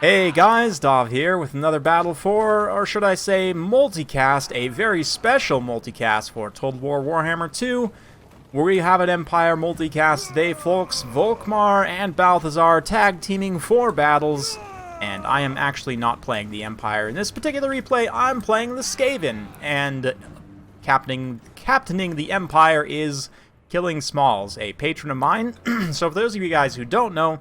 Hey guys, Dov here with another battle for, or should I say, multicast, a very special multicast for Total War Warhammer 2, where we have an Empire multicast today, folks. Volkmar and Balthasar tag teaming for battles, and I am actually not playing the Empire. In this particular replay, I'm playing the Skaven, and captaining the Empire is Killing Smalls, a patron of mine. So for those of you guys who don't know,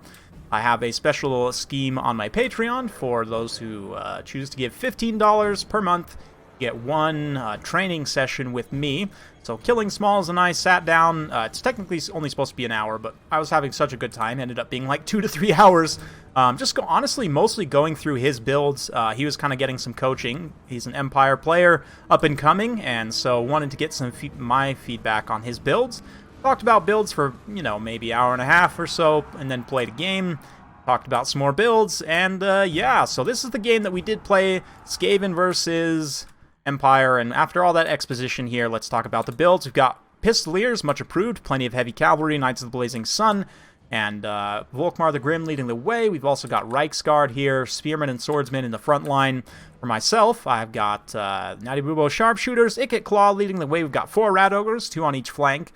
I have a special scheme on my Patreon for those who choose to give $15 per month. Get one training session with me. So Killing Smalls and I sat down. It's technically only supposed to be an hour, but I was having such a good time. Ended up being like 2 to 3 hours. Honestly, mostly going through his builds. He was kind of getting some coaching. He's an Empire player, up and coming, and so wanted to get some my feedback on his builds. Talked about builds for, maybe an hour and a half or so, and then played a game. Talked about some more builds, and yeah, so this is the game that we did play, Skaven versus Empire, and after all that exposition here, let's talk about the builds. We've got Pistoliers, much approved, plenty of heavy cavalry, Knights of the Blazing Sun, and Volkmar the Grim leading the way. We've also got Reiksguard here, Spearmen and Swordsmen in the front line. For myself, I've got Natty Bubo Sharpshooters, Ikit Claw leading the way. We've got 4 Rat Ogres, 2 on each flank.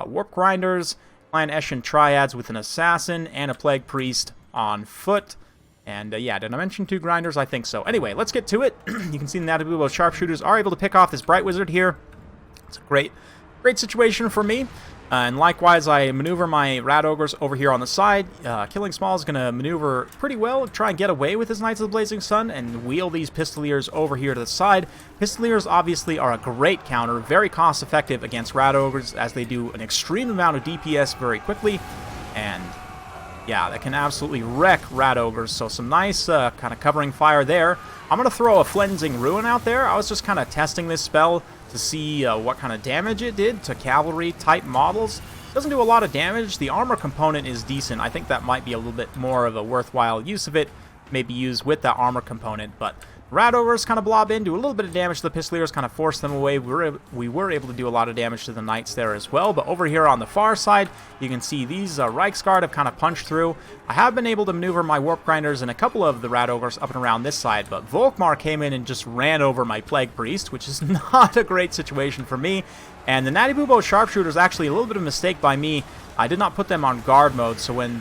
Warp Grinders, Clan Eshin Triads with an Assassin, and a Plague Priest on foot. And yeah, did I mention 2 Grinders? I think so. Anyway, let's get to it. You can see the Natabubo Sharpshooters are able to pick off this Bright Wizard here. It's a great situation for me. And likewise, I maneuver my Rat Ogres over here on the side. Killing Small is going to maneuver pretty well, try and get away with his Knights of the Blazing Sun, and wheel these Pistoliers over here to the side. Pistoliers obviously are a great counter, very cost-effective against Rat Ogres, as they do an extreme amount of DPS very quickly. And yeah, that can absolutely wreck Rat Ogres, so some nice kind of covering fire there. I'm going to throw a Flensing Ruin out there. I was just kind of testing this spell to see what kind of damage it did to cavalry-type models. Doesn't do a lot of damage. The armor component is decent. I think that might be a little bit more of a worthwhile use of it. Maybe use with that armor component, but Rat Ogres kind of blob in, do a little bit of damage to the Pistoliers, kind of force them away. We were able to do a lot of damage to the Knights there as well, but over here on the far side, you can see these Reiksguard have kind of punched through. I have been able to maneuver my Warp Grinders and a couple of the Rat Ogres up and around this side, but Volkmar came in and just ran over my Plague Priest, which is not a great situation for me. And the Natty Bubo Sharpshooters, actually a little bit of a mistake by me. I did not put them on guard mode, so when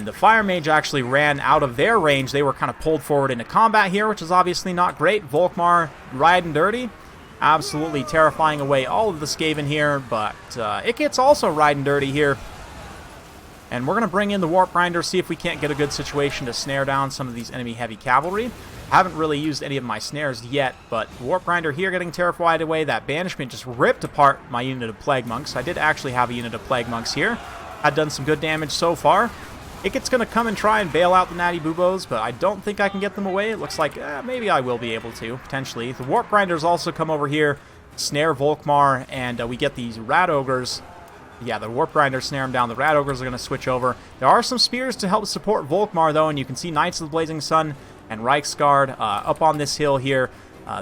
the Fire Mage actually ran out of their range, they were kind of pulled forward into combat here, which is obviously not great. Volkmar riding dirty, absolutely terrifying away all of the Skaven here, but Ikit's also riding dirty here. And we're going to bring in the Warp Grinder, see if we can't get a good situation to snare down some of these enemy heavy cavalry. I haven't really used any of my snares yet, but Warp Grinder here getting terrified away. That Banishment just ripped apart my unit of Plague Monks. I did actually have a unit of Plague Monks here. Had done some good damage so far. Ikit's going to come and try and bail out the Natty Bubos, but I don't think I can get them away. It looks like maybe I will be able to, potentially. The Warp Grinders also come over here, snare Volkmar, and we get these Rat Ogres. Yeah, the Warp Grinders snare them down. The Rat Ogres are going to switch over. There are some spears to help support Volkmar, though, and you can see Knights of the Blazing Sun and Reiksguard up on this hill here.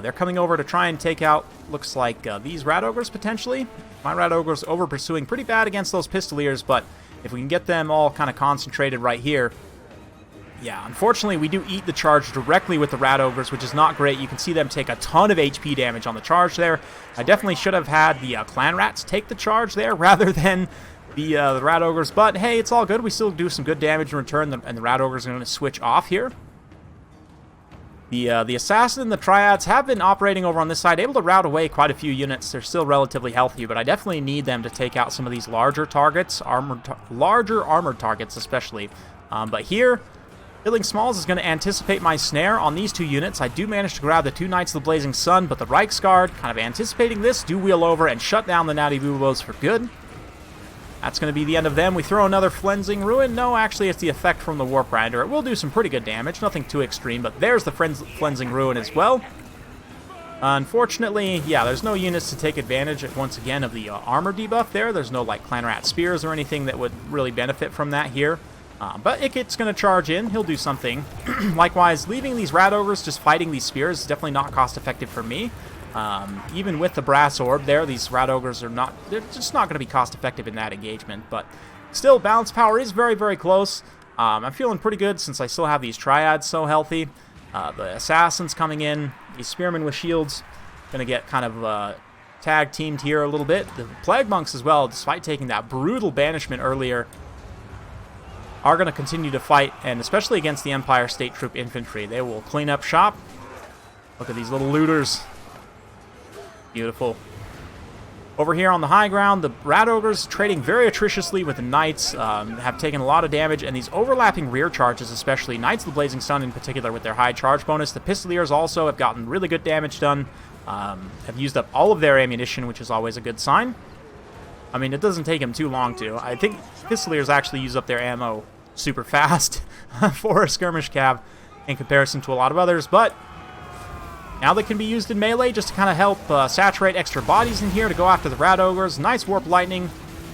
They're coming over to try and take out, looks like, these Rat Ogres, potentially. My Rat Ogres over-pursuing pretty bad against those Pistoliers, but if we can get them all kind of concentrated right here. Yeah, unfortunately, we do eat the charge directly with the Rat Ogres, which is not great. You can see them take a ton of HP damage on the charge there. I definitely should have had the Clan Rats take the charge there rather than the Rat Ogres. But hey, it's all good. We still do some good damage in return, and the Rat Ogres are going to switch off here. The Assassin and the Triads have been operating over on this side, able to rout away quite a few units. They're still relatively healthy, but I definitely need them to take out some of these larger targets, larger armored targets especially. But here, Killing Smalls is going to anticipate my snare on these 2 units. I do manage to grab the 2 Knights of the Blazing Sun, but the Reiksguard, kind of anticipating this, do wheel over and shut down the Natty Bubos for good. That's going to be the end of them. We throw another Flensing Ruin. No, actually, it's the effect from the Warp Grinder. It will do some pretty good damage. Nothing too extreme, but there's the Flensing Ruin as well. Unfortunately, yeah, there's no units to take advantage, once again, of the armor debuff there. There's no, like, Clan Rat Spears or anything that would really benefit from that here. But Ikit's going to charge in. He'll do something. Likewise, leaving these Rat Ogres just fighting these Spears is definitely not cost-effective for me. Even with the Brass Orb there, these Rat Ogres are they're just not going to be cost-effective in that engagement. But still, balance power is very, very close. I'm feeling pretty good since I still have these triads so healthy. The assassins coming in, these spearmen with shields, gonna get kind of tag teamed here a little bit. The plague monks as well, despite taking that brutal banishment earlier, are gonna continue to fight, and especially against the Empire State Troop infantry. They will clean up shop. Look at these little looters. Beautiful. Over here on the high ground, the Rat Ogres trading very attritiously with the Knights, have taken a lot of damage, and these overlapping rear charges, especially Knights of the Blazing Sun in particular with their high charge bonus. The Pistoliers also have gotten really good damage done, have used up all of their ammunition, which is always a good sign. I mean, it doesn't take them too long to. I think Pistoliers actually use up their ammo super fast for a skirmish cav in comparison to a lot of others, but now they can be used in melee just to kind of help saturate extra bodies in here to go after the Rat Ogres. Nice Warp Lightning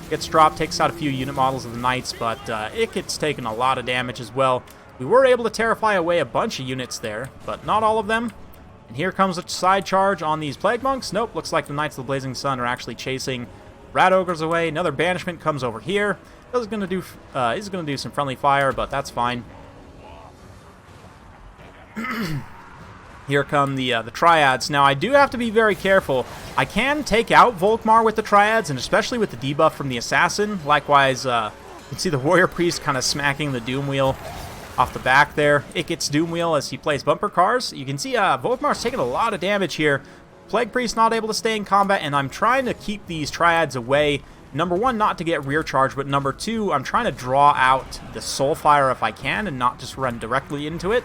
gets dropped, takes out a few unit models of the Knights, but it gets taken a lot of damage as well. We were able to terrify away a bunch of units there, but not all of them. And here comes a side charge on these Plague Monks. Nope, looks like the Knights of the Blazing Sun are actually chasing Rat Ogres away. Another banishment comes over here. He's going to do some friendly fire, but that's fine. Here come the Triads. Now, I do have to be very careful. I can take out Volkmar with the Triads, and especially with the debuff from the Assassin. Likewise, you can see the Warrior Priest kind of smacking the Doom Wheel off the back there. It gets Doom Wheel as he plays bumper cars. You can see Volkmar's taking a lot of damage here. Plague Priest not able to stay in combat, and I'm trying to keep these Triads away. Number one, not to get rear charge, but number two, I'm trying to draw out the Soulfire if I can and not just run directly into it.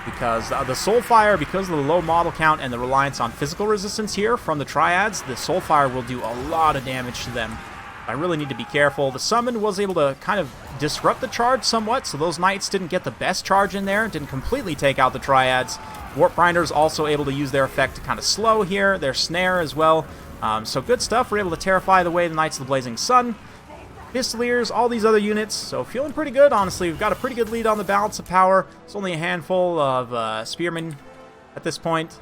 Because the Soulfire, because of the low model count and the reliance on physical resistance here from the Triads, the Soulfire will do a lot of damage to them. I really need to be careful. The Summon was able to kind of disrupt the charge somewhat, so those Knights didn't get the best charge in there, didn't completely take out the Triads. Warp Grinders also able to use their effect to kind of slow here, their Snare as well. So good stuff. We're able to terrify away the Knights of the Blazing Sun. Pistoliers, all these other units, so feeling pretty good, honestly. We've got a pretty good lead on the balance of power. It's only a handful of spearmen at this point.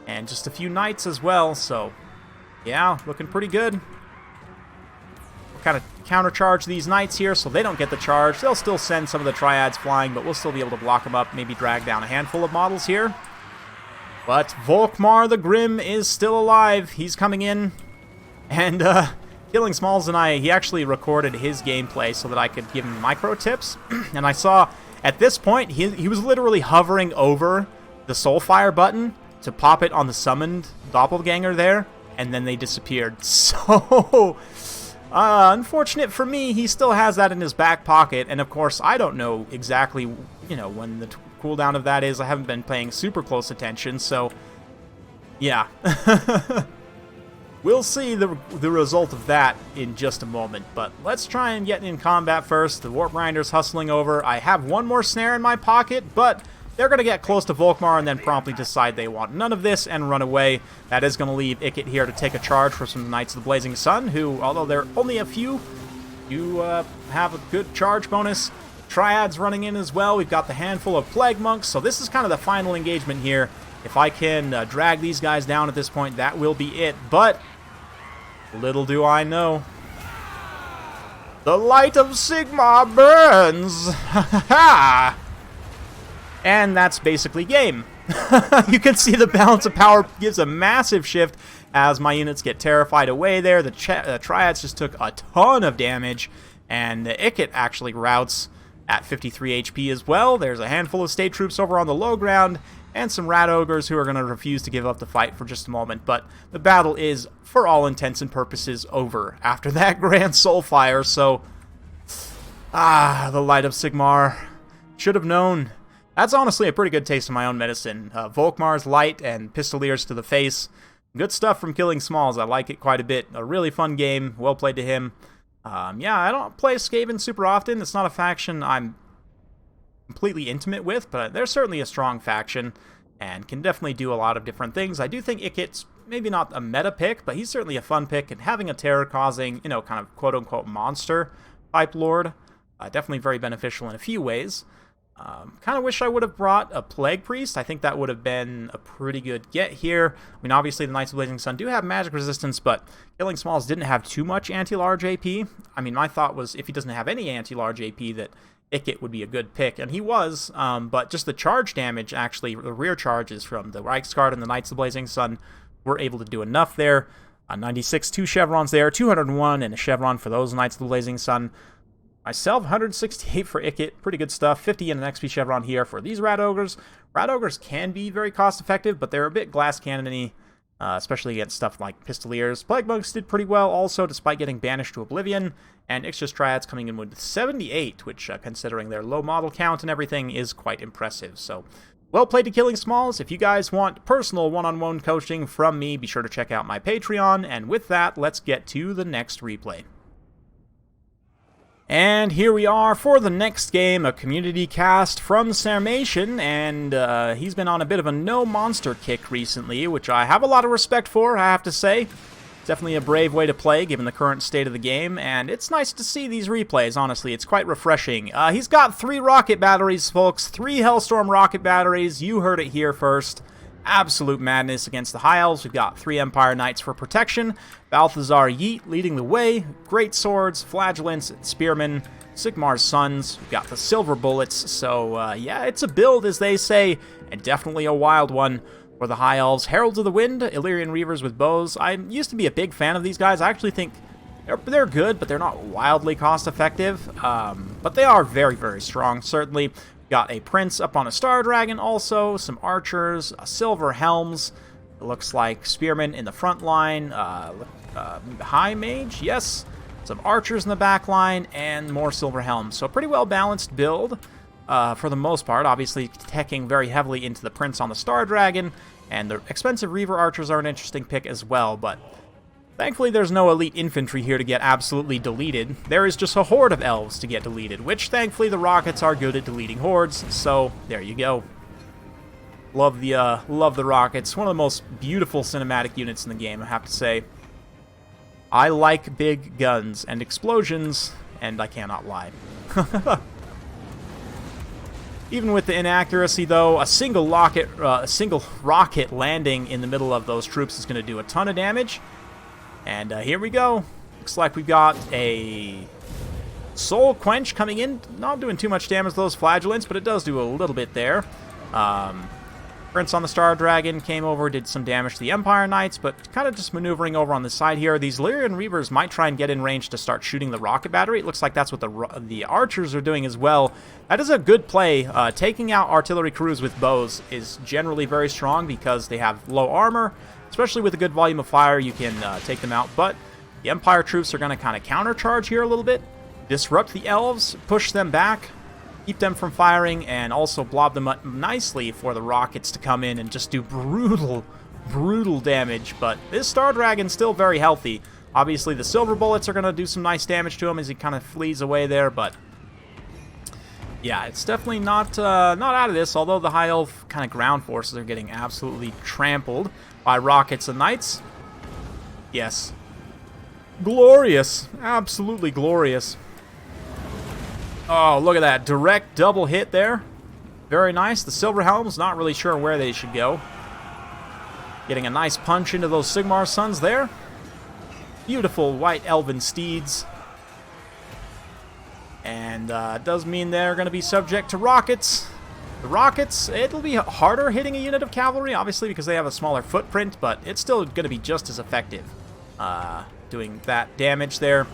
And just a few Knights as well, so yeah, looking pretty good. We'll kind of countercharge these Knights here so they don't get the charge. They'll still send some of the Triads flying, but we'll still be able to block them up, maybe drag down a handful of models here. But Volkmar the Grim is still alive. He's coming in, and Killing Smalls and he actually recorded his gameplay so that I could give him micro tips. And I saw, at this point, he was literally hovering over the Soulfire button to pop it on the summoned doppelganger there, and then they disappeared. So, unfortunate for me, he still has that in his back pocket, and of course, I don't know exactly, when the cooldown of that is. I haven't been paying super close attention, so, yeah. We'll see the result of that in just a moment, but let's try and get in combat first. The Warp Grinders hustling over. I have one more snare in my pocket, but they're going to get close to Volkmar and then promptly decide they want none of this and run away. That is going to leave Ikit here to take a charge for some Knights of the Blazing Sun, who, although they're only a few, do have a good charge bonus. Triads running in as well. We've got the handful of Plague Monks, so this is kind of the final engagement here. If I can drag these guys down at this point, that will be it. But little do I know, the light of Sigmar burns. And that's basically game. You can see the balance of power gives a massive shift as my units get terrified away there. The Triads just took a ton of damage, and the Ikit actually routs at 53 HP as well. There's a handful of state troops over on the low ground, and some Rat Ogres who are going to refuse to give up the fight for just a moment. But the battle is, for all intents and purposes, over after that Grand Soulfire. So, the Light of Sigmar. Should have known. That's honestly a pretty good taste of my own medicine. Volkmar's Light and Pistoliers to the face. Good stuff from Killing Smalls. I like it quite a bit. A really fun game. Well played to him. Yeah, I don't play Skaven super often. It's not a faction I'm completely intimate with, but they're certainly a strong faction and can definitely do a lot of different things. I do think Ikit's maybe not a meta pick, but he's certainly a fun pick, and having a terror-causing, kind of quote-unquote monster type lord, definitely very beneficial in a few ways. Kind of wish I would have brought a Plague Priest. I think that would have been a pretty good get here. I mean, obviously the Knights of Blazing Sun do have magic resistance, but Killing Smalls didn't have too much anti-large AP. I mean, my thought was if he doesn't have any anti-large AP, that Icket would be a good pick, and he was, but just the charge damage, actually, the rear charges from the Reiksguard and the Knights of Blazing Sun were able to do enough there. 96, 2 chevrons there, 201 and a chevron for those Knights of the Blazing Sun. Myself, 168 for Icket, pretty good stuff. 50 and an XP chevron here for these Rat Ogres. Rat Ogres can be very cost-effective, but they're a bit glass cannon-y, especially against stuff like Pistoliers. Plague Monks did pretty well also, despite getting banished to Oblivion. And Ixchis Triads coming in with 78, which, considering their low model count and everything, is quite impressive. So, well played to Killing Smalls. If you guys want personal one-on-one coaching from me, be sure to check out my Patreon. And with that, let's get to the next replay. And here we are for the next game, a community cast from Sarmation, and he's been on a bit of a no-monster kick recently, which I have a lot of respect for, I have to say. Definitely a brave way to play, given the current state of the game, and it's nice to see these replays, honestly. It's quite refreshing. He's got 3 rocket batteries, folks. 3 Hellstorm rocket batteries. You heard it here first. Absolute madness against the High Elves. We've got 3 Empire Knights for protection. Balthasar Yeet leading the way. Great Swords, Flagellants, Spearmen, Sigmar's Sons. We've got the Silver Bullets. So, yeah, it's a build, as they say, and definitely a wild one for the High Elves. Heralds of the Wind, Illyrian Reavers with bows. I used to be a big fan of these guys. I actually think they're good, but they're not wildly cost-effective. But they are very, very strong, certainly. Got a Prince up on a Star Dragon also, some Archers, Silver Helms. It looks like Spearmen in the front line, High Mage, yes. Some Archers in the back line, and more Silver Helms. So a pretty well-balanced build for the most part. Obviously, teching very heavily into the Prince on the Star Dragon, and the expensive Reaver Archers are an interesting pick as well, but thankfully, there's no elite infantry here to get absolutely deleted. There is just a horde of elves to get deleted, which, thankfully, the rockets are good at deleting hordes, so there you go. Love the rockets. One of the most beautiful cinematic units in the game, I have to say. I like big guns and explosions, and I cannot lie. Even with the inaccuracy, though, a single rocket landing in the middle of those troops is going to do a ton of damage. And here we go. Looks like we've got a Soul Quench coming in. Not doing too much damage to those Flagellants, but it does do a little bit there. Prince on the Star Dragon came over, did some damage to the Empire Knights, but kind of just maneuvering over on the side here. These Illyrian Reavers might try and get in range to start shooting the rocket battery. It looks like that's what the Archers are doing as well. That is a good play. Taking out artillery crews with bows is generally very strong because they have low armor. Especially with a good volume of fire, you can take them out. But the Empire troops are going to kind of countercharge here a little bit. Disrupt the Elves, push them back, keep them from firing, and also blob them up nicely for the rockets to come in and just do brutal, brutal damage. But this Star Dragon's still very healthy. Obviously, the Silver Bullets are going to do some nice damage to him as he kind of flees away there, but yeah, it's definitely not out of this, although the High Elf kind of ground forces are getting absolutely trampled by rockets and knights. Yes. Glorious. Absolutely glorious. Oh, look at that. Direct double hit there. Very nice. The Silver Helms, not really sure where they should go. Getting a nice punch into those Sigmar Sons there. Beautiful white elven steeds. And it does mean they're going to be subject to rockets. The rockets, it'll be harder hitting a unit of cavalry, obviously, because they have a smaller footprint, but it's still going to be just as effective doing that damage there.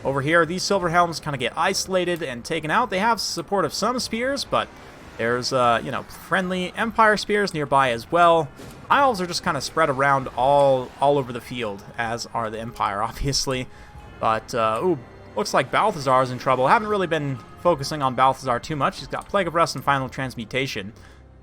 Over here, these Silver Helms kind of get isolated and taken out. They have support of some spears, but there's, friendly Empire spears nearby as well. Elves are just kind of spread around all over the field, as are the Empire, obviously. But, looks like Balthasar is in trouble. Haven't really been focusing on Balthasar too much. He's got Plague of Rust and Final Transmutation.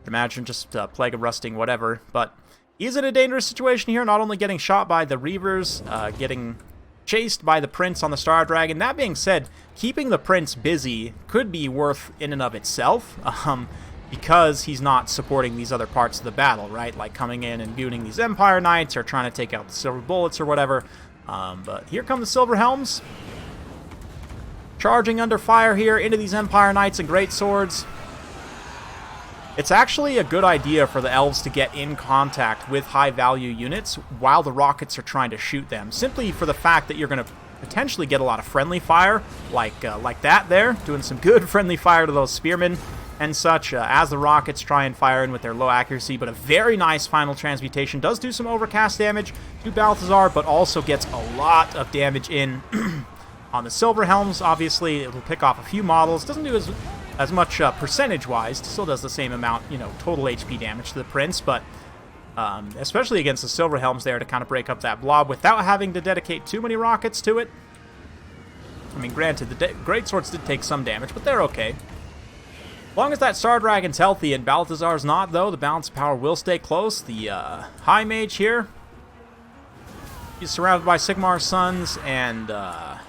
Imagine just Plague of Rusting, whatever. But he's in a dangerous situation here, not only getting shot by the Reavers, getting chased by the Prince on the Star Dragon. That being said, keeping the Prince busy could be worth in and of itself, because he's not supporting these other parts of the battle, right? Like coming in and gooning these Empire Knights or trying to take out the Silver Bullets or whatever. But here come the Silver Helms. Charging under fire here into these Empire Knights and Great Swords. It's actually a good idea for the elves to get in contact with high-value units while the rockets are trying to shoot them, simply for the fact that you're going to potentially get a lot of friendly fire, like that there, doing some good friendly fire to those spearmen and such, as the rockets try and fire in with their low accuracy. But a very nice final transmutation does do some overcast damage to Balthasar, but also gets a lot of damage in on the silver helms. Obviously, it will pick off a few models. Doesn't do as much percentage-wise. Still does the same amount, total HP damage to the prince, but especially against the silver helms there to kind of break up that blob without having to dedicate too many rockets to it. I mean, granted, the greatswords did take some damage, but they're okay. As long as that Star Dragon's healthy and Balthasar's not, though, the balance of power will stay close. The High Mage here, he's surrounded by Sigmar's sons and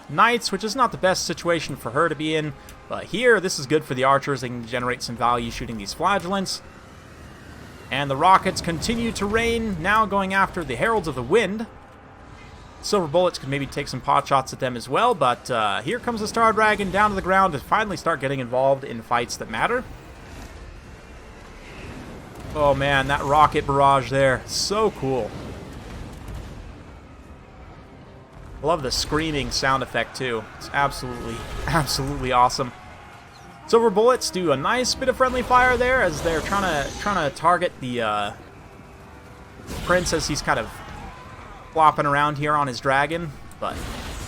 knights, which is not the best situation for her to be in. But here, this is good for the archers. They can generate some value shooting these flagellants. And the rockets continue to rain, now going after the Heralds of the Wind. Silver bullets could maybe take some pot shots at them as well, but here comes the Star Dragon down to the ground to finally start getting involved in fights that matter. Oh man, that rocket barrage there, so cool. I love the screaming sound effect too. It's absolutely awesome. Silver bullets do a nice bit of friendly fire there as they're trying to target the prince as he's kind of flopping around here on his dragon. But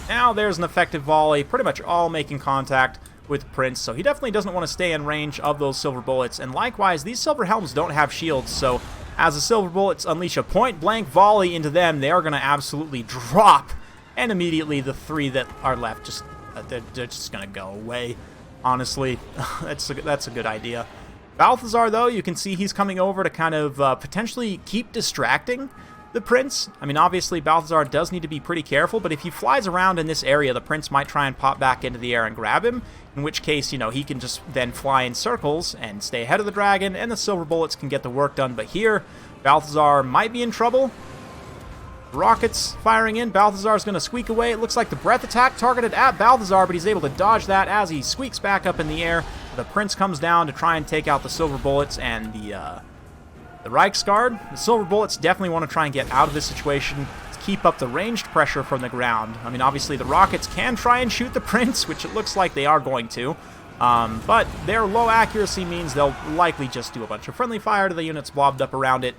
now there's an effective volley, pretty much all making contact with Prince, so he definitely doesn't want to stay in range of those silver bullets. And likewise, these silver helms don't have shields, so as the silver bullets unleash a point-blank volley into them, they are going to absolutely drop. And immediately the three that are left, they're just going to go away. Honestly, that's a good idea. Balthasar, though, you can see he's coming over to kind of potentially keep distracting the prince. I mean, obviously, Balthasar does need to be pretty careful, but if he flies around in this area, the prince might try and pop back into the air and grab him, in which case, he can just then fly in circles and stay ahead of the dragon, and the silver bullets can get the work done. But here, Balthasar might be in trouble. Rockets firing in. Balthasar's going to squeak away. It looks like the breath attack targeted at Balthasar, but he's able to dodge that as he squeaks back up in the air. The prince comes down to try and take out the silver bullets and the Reichsguard. The silver bullets definitely want to try and get out of this situation to keep up the ranged pressure from the ground. I mean, obviously the rockets can try and shoot the prince, which it looks like they are going to. But their low accuracy means they'll likely just do a bunch of friendly fire to the units blobbed up around it.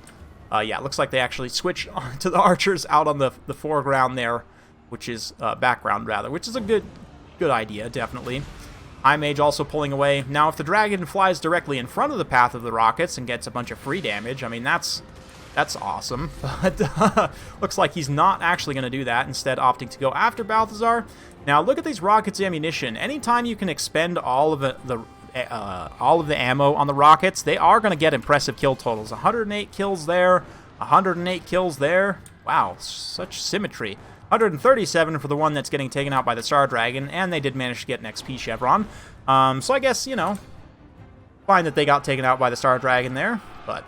Yeah, it looks like they actually switched to the archers out on the foreground there, which is background rather, which is a good idea, definitely. High Mage also pulling away. Now, if the dragon flies directly in front of the path of the rockets and gets a bunch of free damage, I mean, that's awesome. But looks like he's not actually going to do that, instead opting to go after Balthasar. Now, look at these rockets' ammunition. Anytime you can expend all of the ammo on the rockets, they are going to get impressive kill totals. 108 kills there, 108 kills there. Wow, such symmetry. 137 for the one that's getting taken out by the Star Dragon, and they did manage to get an XP chevron. So I guess, fine that they got taken out by the Star Dragon there, but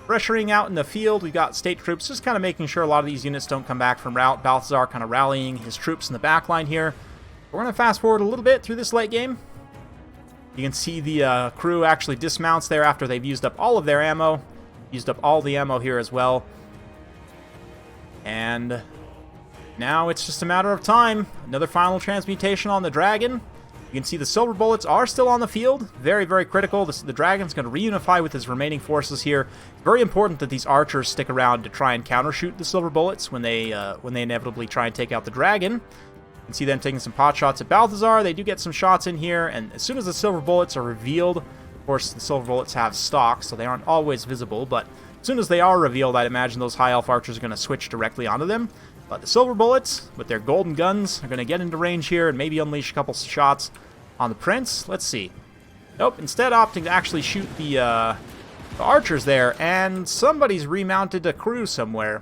pressuring out in the field, we've got state troops just kind of making sure a lot of these units don't come back from rout. Balthasar kind of rallying his troops in the back line here. We're going to fast forward a little bit through this late game. You can see the crew actually dismounts there after they've used up all of their ammo. Used up all the ammo here as well. And now it's just a matter of time. Another final transmutation on the dragon. You can see the silver bullets are still on the field. Very, very critical. The dragon's going to reunify with his remaining forces here. It's very important that these archers stick around to try and countershoot the silver bullets when they inevitably try and take out the dragon. You can see them taking some pot shots at Balthasar. They do get some shots in here, and as soon as the silver bullets are revealed, of course, the silver bullets have stock, so they aren't always visible, but as soon as they are revealed, I'd imagine those high elf archers are going to switch directly onto them. But the silver bullets, with their golden guns, are going to get into range here and maybe unleash a couple shots on the prince. Let's see. Nope, instead opting to actually shoot the archers there, and somebody's remounted a crew somewhere.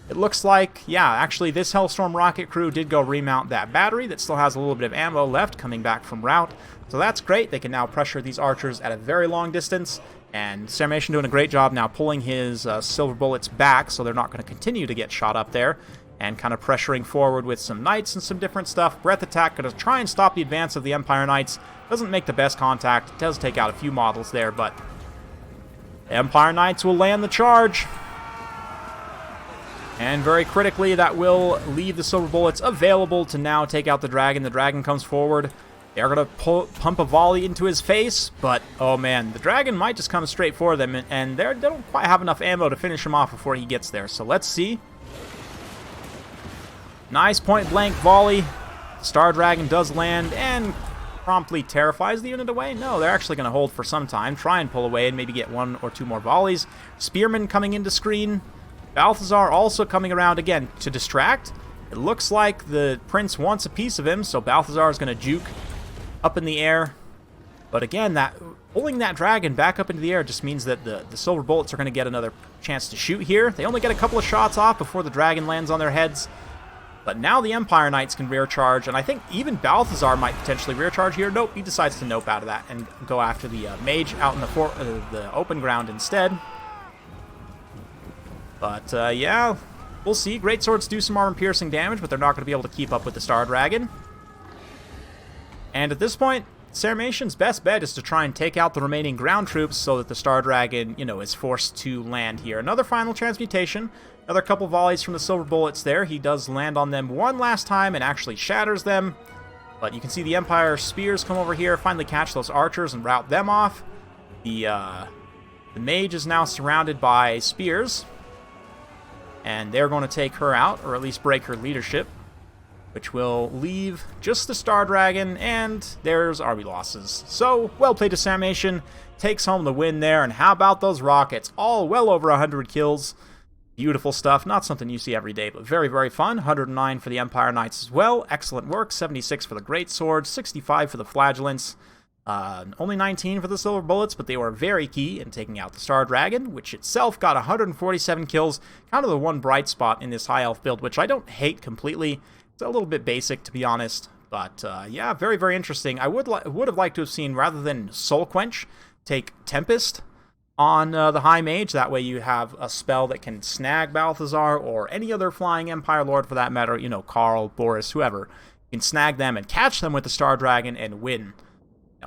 It looks like, yeah, actually this Hellstorm rocket crew did go remount that battery that still has a little bit of ammo left coming back from rout. So that's great. They can now pressure these archers at a very long distance. And Sarmation doing a great job now pulling his silver bullets back so they're not going to continue to get shot up there. And kind of pressuring forward with some knights and some different stuff. Breath attack going to try and stop the advance of the Empire Knights. Doesn't make the best contact. It does take out a few models there, but Empire Knights will land the charge. And very critically, that will leave the Silver Bullets available to now take out the dragon. The dragon comes forward. They're going to pump a volley into his face, but, oh man, the dragon might just come straight for them, and they don't quite have enough ammo to finish him off before he gets there. So let's see. Nice point-blank volley. Star Dragon does land, and promptly terrifies the unit away. No, they're actually going to hold for some time, try and pull away, and maybe get 1 or 2 more volleys. Spearman coming into screen. Balthasar also coming around again to distract. It looks like the prince wants a piece of him, so Balthasar is going to juke up in the air. But again, pulling that dragon back up into the air just means that the Silver Bullets are going to get another chance to shoot here. They only get a couple of shots off before the dragon lands on their heads. But now the Empire Knights can rear charge, and I think even Balthasar might potentially rear charge here. Nope, he decides to nope out of that and go after the mage out in the open ground instead. But, yeah, we'll see. Great Swords do some armor-piercing damage, but they're not going to be able to keep up with the Star Dragon. And at this point, Sarmation's best bet is to try and take out the remaining ground troops so that the Star Dragon, you know, is forced to land here. Another final transmutation. Another couple volleys from the Silver Bullets there. He does land on them one last time and actually shatters them. But you can see the Empire Spears come over here, finally catch those archers and rout them off. The mage is now surrounded by spears. And they're going to take her out, or at least break her leadership, which will leave just the Star Dragon, and there's army losses. So, well played to Sarmation, takes home the win there, and how about those rockets? All well over 100 kills. Beautiful stuff, not something you see every day, but very, very fun. 109 for the Empire Knights as well, excellent work. 76 for the Great Sword, 65 for the Flagellants. Only 19 for the Silver Bullets, but they were very key in taking out the Star Dragon, which itself got 147 kills. Kind of the one bright spot in this high elf build, which I don't hate completely. It's a little bit basic, to be honest. But, yeah, very, very interesting. I would have liked to have seen, rather than Soul Quench, take Tempest on the High Mage. That way you have a spell that can snag Balthasar or any other Flying Empire Lord for that matter. You know, Karl, Boris, whoever. You can snag them and catch them with the Star Dragon and win.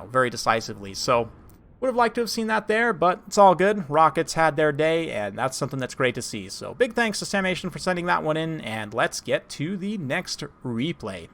Very decisively. So, would have liked to have seen that there, but it's all good. Rockets had their day, and that's something that's great to see. So, big thanks to Sarmation for sending that one in, and let's get to the next replay.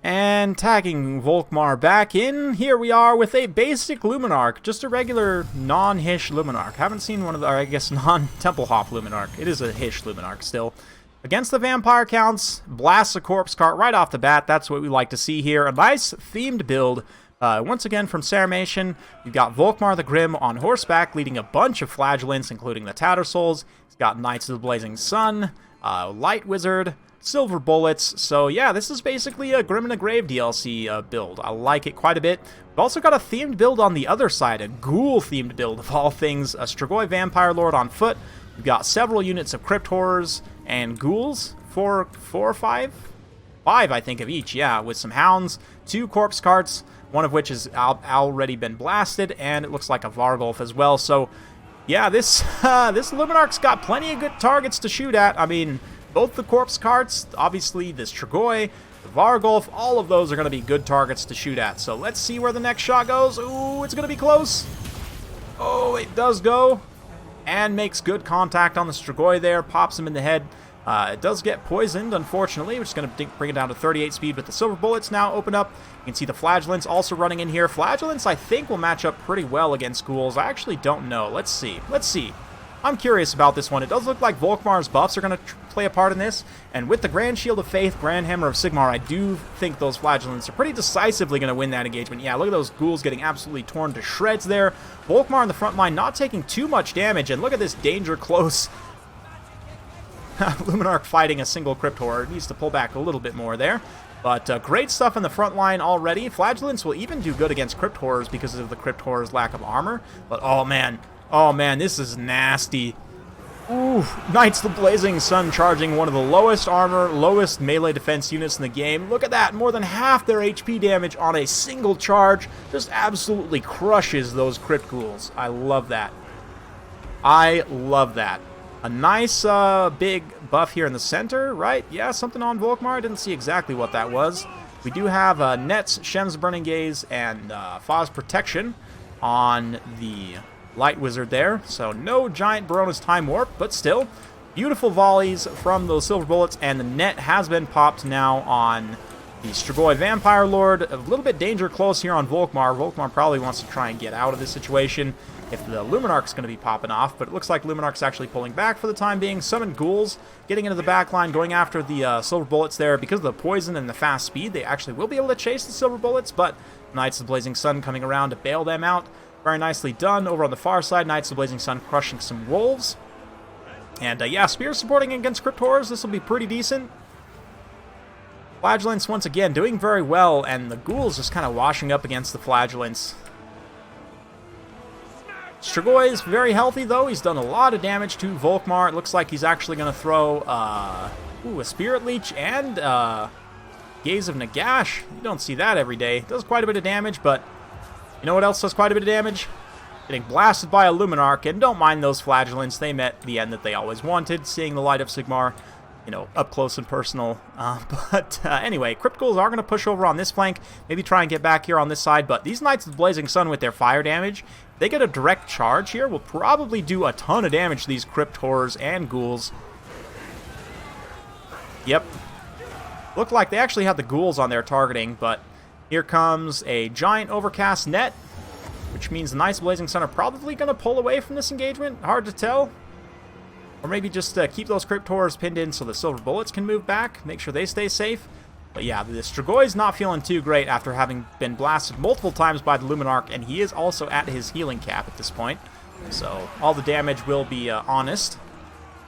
And tagging Volkmar back in, here we are with a basic Luminark, just a regular non-Hish Luminark. Haven't seen one of the, I guess, non-Templehof Luminark. It is a Hish Luminark still. Against the vampire counts, blasts a corpse cart right off the bat. That's what we like to see here. A nice themed build. Once again from Sarmation, you've got Volkmar the Grim on horseback, leading a bunch of flagellants, including the Tattersouls. He's got Knights of the Blazing Sun, Light Wizard, Silver Bullets. So yeah, this is basically a Grim in the Grave DLC build. I like it quite a bit. We've also got a themed build on the other side, a ghoul-themed build of all things. A Strigoi Vampire Lord on foot. We've got several units of Crypt Horrors and Ghouls, four or five? 5, I think, of each, yeah, with some Hounds, 2 Corpse Carts, one of which has already been blasted, and it looks like a Vargulf as well. So, yeah, this Luminark's got plenty of good targets to shoot at. I mean, both the Corpse Carts, obviously the Strigoi, the Vargulf, all of those are going to be good targets to shoot at. So let's see where the next shot goes. Ooh, it's going to be close. Oh, it does go. And makes good contact on the Strigoi there, pops him in the head. It does get poisoned, unfortunately, which is going to bring it down to 38 speed, but the Silver Bullets now open up. You can see the Flagellants also running in here. Flagellants, I think, will match up pretty well against Ghouls. I actually don't know. Let's see. I'm curious about this one. It does look like Volkmar's buffs are going to play a part in this, and with the Grand Shield of Faith, Grand Hammer of Sigmar, I do think those Flagellants are pretty decisively going to win that engagement. Yeah, look at those Ghouls getting absolutely torn to shreds there. Volkmar in the front line not taking too much damage, and look at this danger close. Luminark fighting a single Crypt Horror. Needs to pull back a little bit more there. But great stuff in the front line already. Flagellants will even do good against Crypt Horrors because of the Crypt Horror's lack of armor. But oh man, this is nasty. Ooh, Knights of the Blazing Sun charging one of the lowest armor, lowest melee defense units in the game. Look at that, more than half their HP damage on a single charge. Just absolutely crushes those Crypt Ghouls. I love that. I love that. A nice big buff here in the center, right? Yeah, something on Volkmar. I didn't see exactly what that was. We do have Nets, Shem's Burning Gaze, and Foz Protection. on the Light Wizard there. So no giant Barona's Time Warp, but still, beautiful volleys from those silver bullets, and the net has been popped now on the Strigoi Vampire Lord. A little bit danger close here on Volkmar. Volkmar probably wants to try and get out of this situation if the Luminark's going to be popping off, but it looks like Luminark's actually pulling back for the time being. Summon ghouls, getting into the back line, going after the silver bullets there. Because of the poison and the fast speed, they actually will be able to chase the silver bullets, but Knights of the Blazing Sun coming around to bail them out. Very nicely done. Over on the far side, Knights of the Blazing Sun crushing some wolves. And yeah, Spears supporting against Crypt Horrors. This will be pretty decent. Flagellants once again doing very well, and the ghouls just kind of washing up against the Flagellants. Strigoi is very healthy, though. He's done a lot of damage to Volkmar. It looks like he's actually going to throw a Spirit Leech and Gaze of Nagash. You don't see that every day. It does quite a bit of damage, but you know what else does quite a bit of damage? Getting blasted by a Luminark, and don't mind those Flagellants. They met the end that they always wanted, seeing the Light of Sigmar, you know, up close and personal. But anyway, Crypt Ghouls are going to push over on this flank, maybe try and get back here on this side, but these Knights of the Blazing Sun with their fire damage, they get a direct charge here, will probably do a ton of damage to these Crypt Horrors and Ghouls. Yep. Looked like they actually had the Ghouls on their targeting, but here comes a giant overcast net, which means the Knights of Blazing Sun are probably going to pull away from this engagement. Hard to tell. Or maybe just keep those Crypt Horrors pinned in so the silver bullets can move back, make sure they stay safe. But yeah, the Stragoi's not feeling too great after having been blasted multiple times by the Luminark, and he is also at his healing cap at this point. So all the damage will be honest.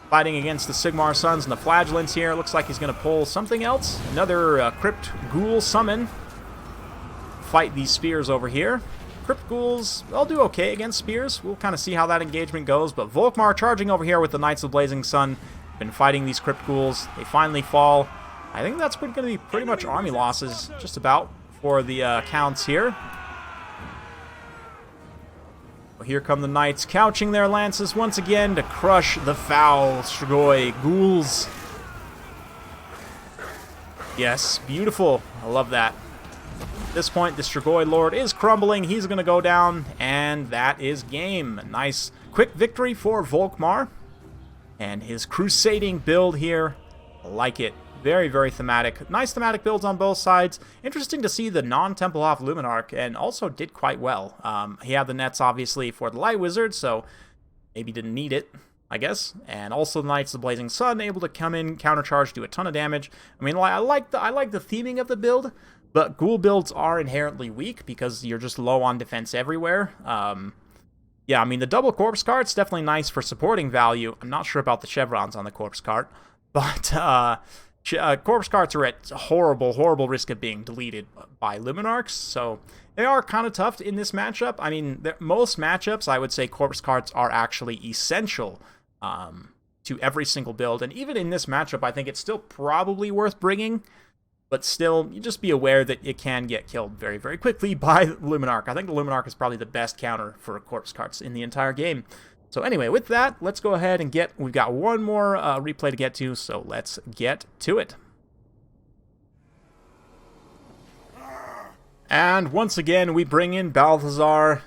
Fighting against the Sigmar Sons and the Flagellants here. Looks like he's going to pull something else. Another Crypt Ghoul summon. Fight these Spears over here. Crypt Ghouls, they'll do okay against Spears. We'll kind of see how that engagement goes. But Volkmar charging over here with the Knights of the Blazing Sun. Been fighting these Crypt Ghouls. They finally fall. I think that's going to be pretty much army losses, just about, for the counts here. Well, here come the Knights, couching their lances once again to crush the foul Strigoi Ghouls. Yes, beautiful. I love that. At this point, the Strigoi Lord is crumbling. He's going to go down, and that is game. Nice quick victory for Volkmar. And his crusading build here, I like it. Very, very thematic. Nice thematic builds on both sides. Interesting to see the non-Templehof Luminark, and also did quite well. He had the nets, obviously, for the Light Wizard, so maybe didn't need it, I guess. And also the Knights of the Blazing Sun, able to come in, countercharge, do a ton of damage. I mean, I like the theming of the build, but Ghoul builds are inherently weak because you're just low on defense everywhere. Yeah, I mean, the double Corpse Cart's definitely nice for supporting value. I'm not sure about the chevrons on the Corpse Cart, but Corpse Carts are at horrible, horrible risk of being deleted by Luminarks, so they are kind of tough in this matchup. I mean, most matchups, I would say Corpse Carts are actually essential to every single build, and even in this matchup, I think it's still probably worth bringing, but still, you just be aware that it can get killed very, very quickly by Luminark. I think the Luminark is probably the best counter for Corpse Carts in the entire game. So anyway, with that, let's go ahead and we've got one more replay to get to, so let's get to it. And once again, we bring in Balthasar,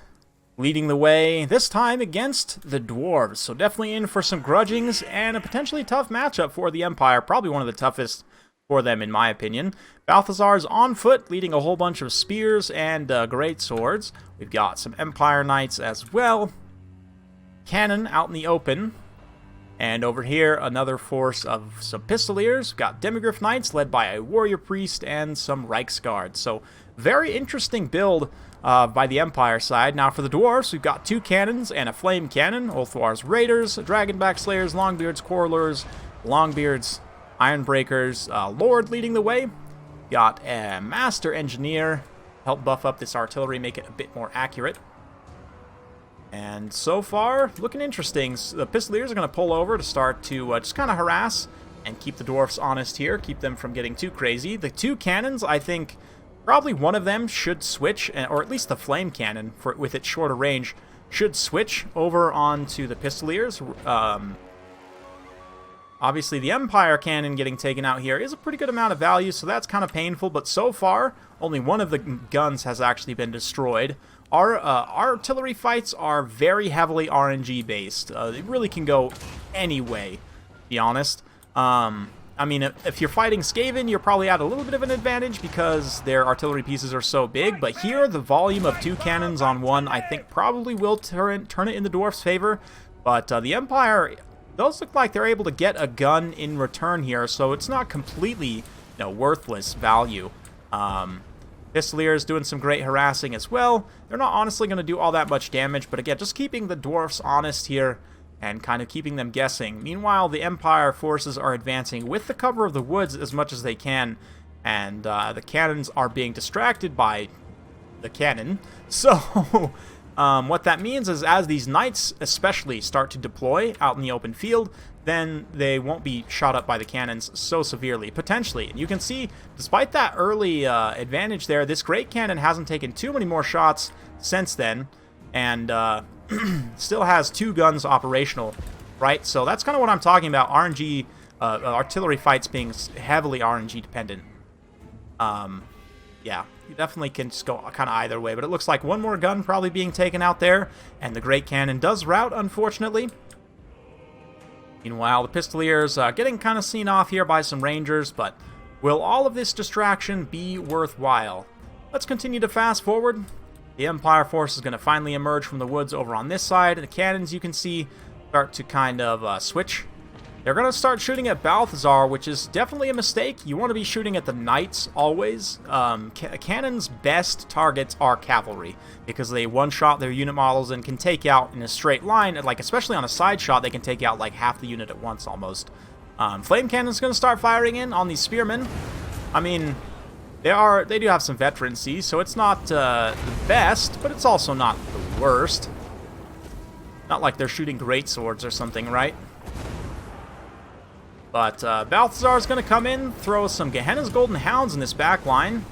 leading the way, this time against the Dwarves. So definitely in for some grudgings, and a potentially tough matchup for the Empire, probably one of the toughest for them, in my opinion. Balthasar's on foot, leading a whole bunch of spears and great swords. We've got some Empire Knights as well. Cannon out in the open. And over here, another force of some Pistoliers. We've got Demigryph Knights led by a Warrior Priest and some Reiksguards. So, very interesting build by the Empire side. Now for the Dwarves, we've got 2 cannons and a Flame Cannon. Ulthuar's Raiders, Dragonback Slayers, Longbeards, Quarrelers, Longbeards, Ironbreakers, Lord leading the way. Got a Master Engineer, help buff up this artillery, make it a bit more accurate. And so far, looking interesting. The Pistoliers are going to pull over to start to just kind of harass and keep the Dwarfs honest here, keep them from getting too crazy. The 2 cannons, I think, probably one of them should switch, or at least the Flame Cannon, with its shorter range, should switch over onto the Pistoliers. Obviously, the Empire cannon getting taken out here is a pretty good amount of value, so that's kind of painful. But so far, only one of the guns has actually been destroyed. Our artillery fights are very heavily RNG based. They really can go any way, to be honest. I mean, if you're fighting Skaven, you're probably at a little bit of an advantage because their artillery pieces are so big. But here, the volume of 2 cannons on one, I think, probably will turn it in the Dwarf's favor. But the Empire does look like they're able to get a gun in return here, so it's not completely, worthless value. Pistoliers doing some great harassing as well. They're not honestly going to do all that much damage, but again, just keeping the Dwarfs honest here and kind of keeping them guessing. Meanwhile, the Empire forces are advancing with the cover of the woods as much as they can, and the cannons are being distracted by the cannon. So, what that means is as these knights especially start to deploy out in the open field, then they won't be shot up by the cannons so severely, potentially. And you can see, despite that early advantage there, this great cannon hasn't taken too many more shots since then, and still has 2 guns operational, right? So that's kind of what I'm talking about, RNG, artillery fights being heavily RNG dependent. Yeah, you definitely can just go kind of either way, but it looks like one more gun probably being taken out there, and the great cannon does rout, unfortunately. Meanwhile, the Pistoliers getting kind of seen off here by some Rangers, but will all of this distraction be worthwhile? Let's continue to fast forward. The Empire force is going to finally emerge from the woods over on this side. The cannons, you can see, start to kind of switch. They're going to start shooting at Balthasar, which is definitely a mistake. You want to be shooting at the knights always. Cannons' best targets are cavalry, because they one-shot their unit models and can take out in a straight line, like especially on a side shot, they can take out like half the unit at once almost. Flame cannon's going to start firing in on these spearmen. I mean, they do have some veterancy, so it's not the best, but it's also not the worst. Not like they're shooting great swords or something, right? But Balthasar is going to come in, throw some Gehenna's Golden Hounds in this back line.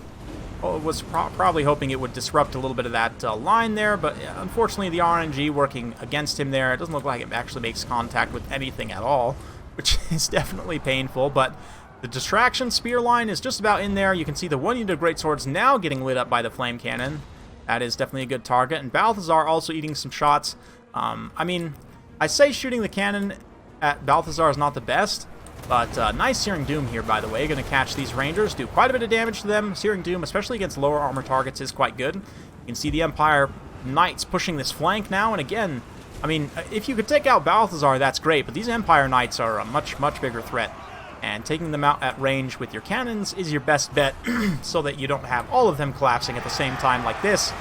Oh, was probably hoping it would disrupt a little bit of that line there, but unfortunately the RNG working against him there. It doesn't look like it actually makes contact with anything at all, which is definitely painful, but the distraction spear line is just about in there. You can see the one unit of greatswords now getting lit up by the flame cannon. That is definitely a good target, and Balthasar also eating some shots. I mean, I say shooting the cannon at Balthasar is not the best, but nice Searing Doom here, by the way. Going to catch these Rangers, do quite a bit of damage to them. Searing Doom, especially against lower armor targets, is quite good. You can see the Empire Knights pushing this flank now, and again, I mean, if you could take out Balthasar, that's great, but these Empire Knights are a much, much bigger threat. And taking them out at range with your cannons is your best bet, so that you don't have all of them collapsing at the same time like this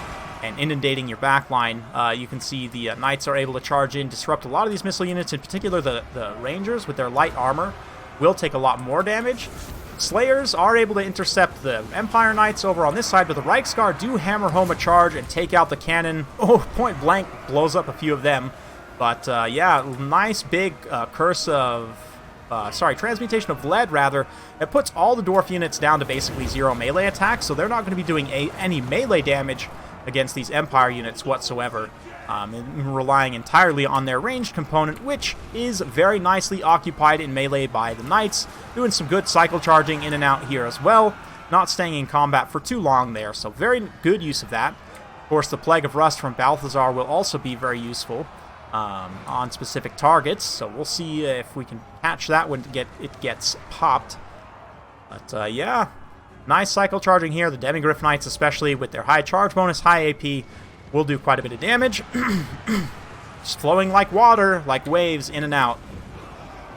and inundating your backline. You can see the Knights are able to charge in, disrupt a lot of these missile units, in particular the Rangers with their light armor will take a lot more damage. Slayers are able to intercept the Empire Knights over on this side, but the Reiksguard do hammer home a charge and take out the cannon. Oh, point blank blows up a few of them. But yeah, nice big transmutation of lead, rather. It puts all the Dwarf units down to basically 0 melee attacks, so they're not going to be doing any melee damage against these Empire units whatsoever, and relying entirely on their ranged component, which is very nicely occupied in melee by the Knights, doing some good cycle charging in and out here as well, not staying in combat for too long there, so very good use of that. Of course, the Plague of Rust from Balthasar will also be very useful on specific targets, so we'll see if we can catch that when it gets popped. But yeah, nice cycle charging here. The Demigryph Knights, especially with their high charge bonus, high AP, will do quite a bit of damage. Just flowing like water, like waves, in and out.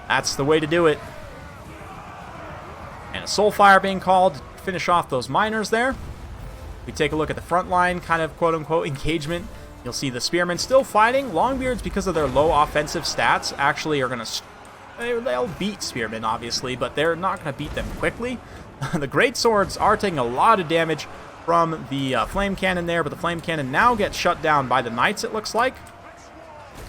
That's the way to do it. And a Soulfire being called to finish off those miners there. We take a look at the front line, kind of quote-unquote engagement. You'll see the Spearmen still fighting. Longbeards, because of their low offensive stats, actually are going to... They'll beat Spearmen, obviously, but they're not going to beat them quickly. The Greatswords are taking a lot of damage from the Flame Cannon there, but the Flame Cannon now gets shut down by the Knights, it looks like.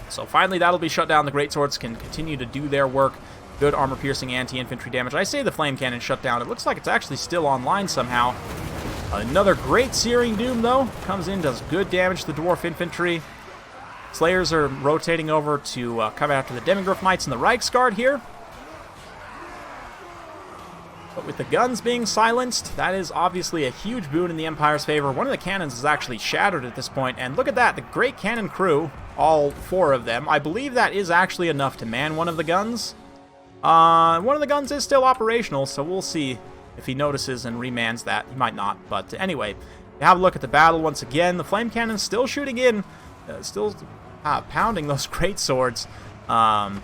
So finally that'll be shut down. The Greatswords can continue to do their work. Good armor-piercing anti-infantry damage. I say the Flame Cannon shut down. It looks like it's actually still online somehow. Another great Searing Doom, though. Comes in, does good damage to the Dwarf Infantry. Slayers are rotating over to come after the Demigryph Knights and the Reiksguard here. But with the guns being silenced, that is obviously a huge boon in the Empire's favor. One of the cannons is actually shattered at this point, and look at that, the great cannon crew, all 4 of them. I believe that is actually enough to man one of the guns. One of the guns is still operational, so we'll see if he notices and remans that. He might not, but anyway, have a look at the battle once again. The flame cannon's still shooting in, still pounding those great swords. Yeah,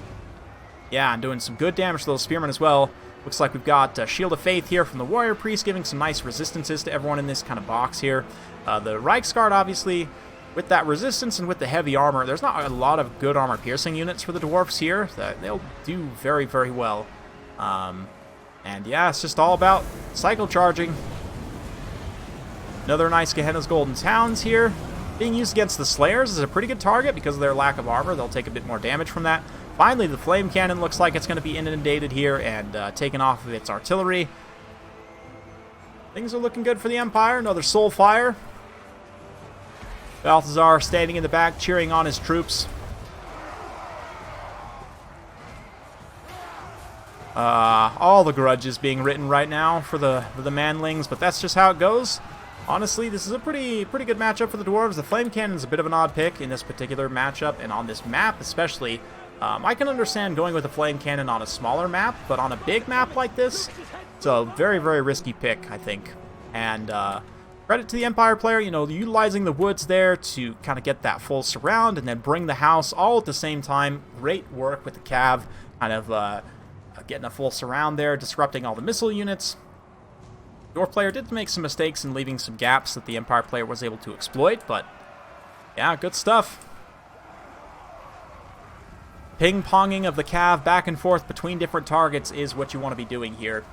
and doing some good damage to those spearmen as well. Looks like we've got Shield of Faith here from the Warrior Priest, giving some nice resistances to everyone in this kind of box here. The Reiksguard, obviously, with that resistance and with the heavy armor, there's not a lot of good armor-piercing units for the Dwarfs here. They'll do very, very well. And yeah, it's just all about cycle charging. Another nice Gehenna's Golden Towns here. Being used against the Slayers is a pretty good target because of their lack of armor. They'll take a bit more damage from that. Finally, the Flame Cannon looks like it's going to be inundated here and taken off of its artillery. Things are looking good for the Empire. Another Soul Fire. Balthasar standing in the back, cheering on his troops. All the grudges being written right now for the manlings, but that's just how it goes. Honestly, this is a pretty good matchup for the Dwarves. The Flame Cannon is a bit of an odd pick in this particular matchup, and on this map especially. I can understand going with a Flame Cannon on a smaller map, but on a big map like this, it's a very, very risky pick, I think. And credit to the Empire player, you know, utilizing the woods there to kind of get that full surround and then bring the house all at the same time. Great work with the Cav, kind of getting a full surround there, disrupting all the missile units. Your player did make some mistakes in leaving some gaps that the Empire player was able to exploit, but yeah, good stuff. Ping-ponging of the Cav back and forth between different targets is what you want to be doing here.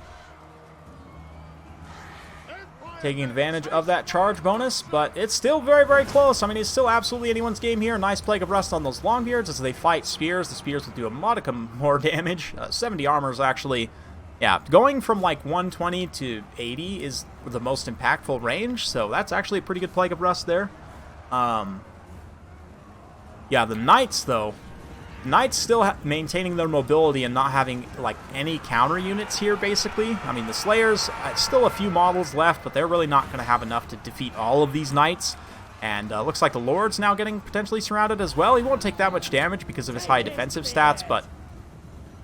Taking advantage of that charge bonus, but it's still very, very close. I mean, it's still absolutely anyone's game here. Nice Plague of Rust on those Longbeards as they fight spears. The spears will do a modicum more damage. 70 armor is actually, yeah, going from like 120 to 80 is the most impactful range, so that's actually a pretty good Plague of Rust there. Yeah, the Knights, though. Knights still maintaining their mobility and not having like any counter units here, basically. I mean, the Slayers, still a few models left, but they're really not going to have enough to defeat all of these Knights. And looks like the Lord's now getting potentially surrounded as well. He won't take that much damage because of his high defensive stats, but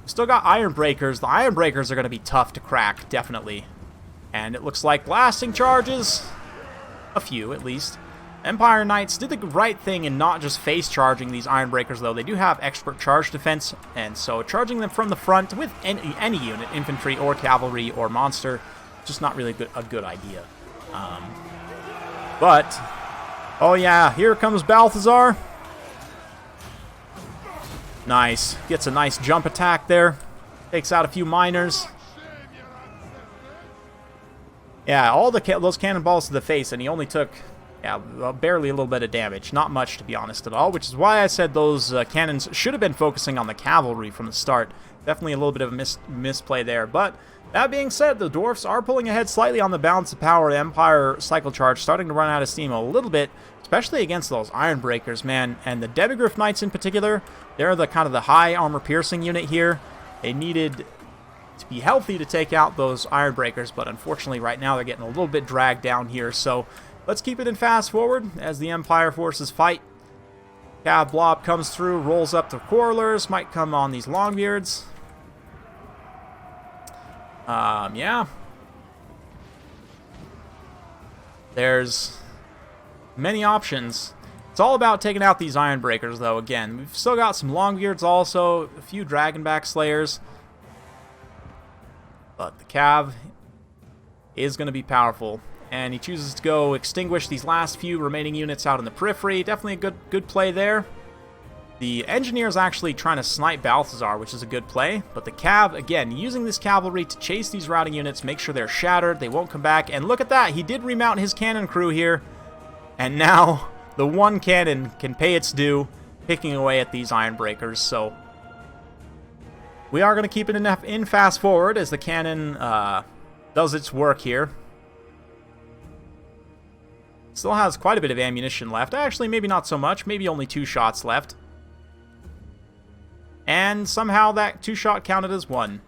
still got Iron Breakers. The Iron Breakers are going to be tough to crack, definitely. And it looks like blasting charges. A few, at least. Empire Knights did the right thing in not just face charging these Iron Breakers, though. They do have expert charge defense, and so charging them from the front with any unit, infantry or cavalry or monster, just not really a good idea. But, oh yeah, here comes Balthasar. Nice. Gets a nice jump attack there. Takes out a few miners. Yeah, all those cannonballs to the face, and he only took... yeah, barely a little bit of damage. Not much, to be honest, at all, which is why I said those cannons should have been focusing on the cavalry from the start. Definitely a little bit of a misplay there. But that being said, the Dwarfs are pulling ahead slightly on the balance of power. The Empire Cycle Charge starting to run out of steam a little bit, especially against those Iron Breakers, man. And the Demigryph Knights in particular, they're the kind of the high armor-piercing unit here. They needed to be healthy to take out those Iron Breakers, but unfortunately right now they're getting a little bit dragged down here, so... let's keep it in fast forward as the Empire forces fight. Cav Blob comes through, rolls up the Quarrelers, might come on these Longbeards. Yeah. There's many options. It's all about taking out these Iron Breakers, though, again. We've still got some Longbeards also, a few Dragonback Slayers. But the Cav is going to be powerful. And he chooses to go extinguish these last few remaining units out in the periphery. Definitely a good play there. The engineer is actually trying to snipe Balthasar, which is a good play. But the Cav, again, using this cavalry to chase these routing units, make sure they're shattered, they won't come back. And look at that, he did remount his cannon crew here. And now the one cannon can pay its due, picking away at these Iron Breakers. So we are going to keep it in fast forward as the cannon does its work here. Still has quite a bit of ammunition left. Actually, maybe not so much. Maybe only 2 shots left. And somehow that 2 shot counted as 1.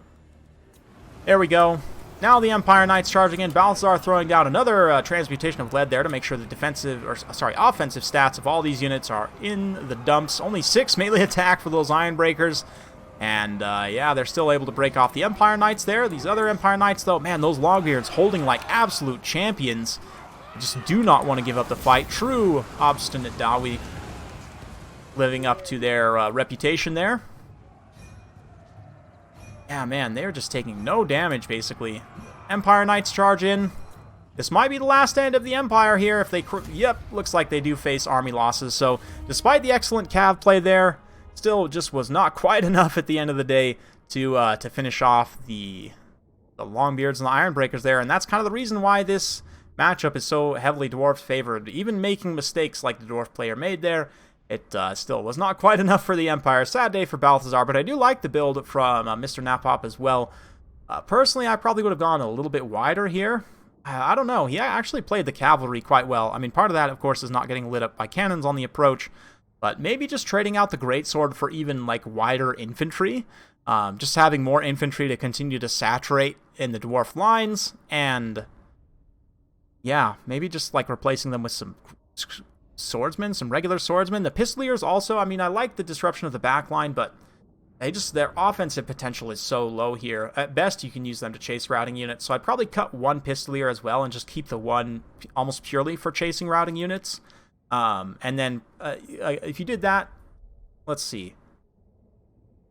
There we go. Now the Empire Knights charging in. Balthasar throwing down another transmutation of lead there to make sure the offensive stats of all these units are in the dumps. Only 6 melee attack for those Iron Breakers. And, yeah, they're still able to break off the Empire Knights there. These other Empire Knights, though, man, those Longbeards holding like absolute champions. Just do not want to give up the fight. True obstinate Dawi, living up to their reputation there. Yeah, man, they're just taking no damage, basically. Empire Knights charge in. This might be the last end of the Empire here if they... Yep, looks like they do face army losses. So, despite the excellent cav play there, still just was not quite enough at the end of the day to finish off the Longbeards and the Iron Breakers there. And that's kind of the reason why this matchup is so heavily Dwarf favored. Even making mistakes like the Dwarf player made there, it still was not quite enough for the Empire. Sad day for Balthasar, but I do like the build from Mr. Napop as well. Personally, I probably would have gone a little bit wider here. I don't know. He actually played the cavalry quite well. I mean, part of that, of course, is not getting lit up by cannons on the approach, but maybe just trading out the greatsword for even, like, wider infantry. Just having more infantry to continue to saturate in the Dwarf lines, and yeah, maybe just, like, replacing them with some swordsmen, some regular swordsmen. The Pistoliers also, I mean, I like the disruption of the backline, but their offensive potential is so low here. At best, you can use them to chase routing units, so I'd probably cut one Pistolier as well and just keep the one almost purely for chasing routing units. And then, if you did that, let's see.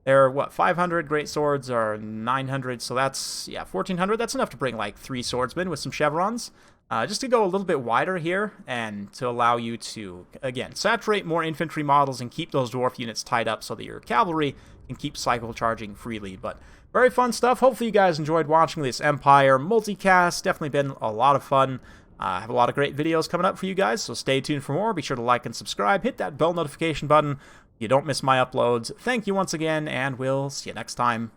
They're, what, 500 great swords or 900, so that's, yeah, 1,400. That's enough to bring, like, 3 swordsmen with some chevrons. Just to go a little bit wider here, and to allow you to, again, saturate more infantry models and keep those Dwarf units tied up so that your cavalry can keep cycle charging freely. But very fun stuff. Hopefully you guys enjoyed watching this Empire multicast. Definitely been a lot of fun. I have a lot of great videos coming up for you guys, so stay tuned for more. Be sure to like and subscribe. Hit that bell notification button. You don't miss my uploads. Thank you once again, and we'll see you next time.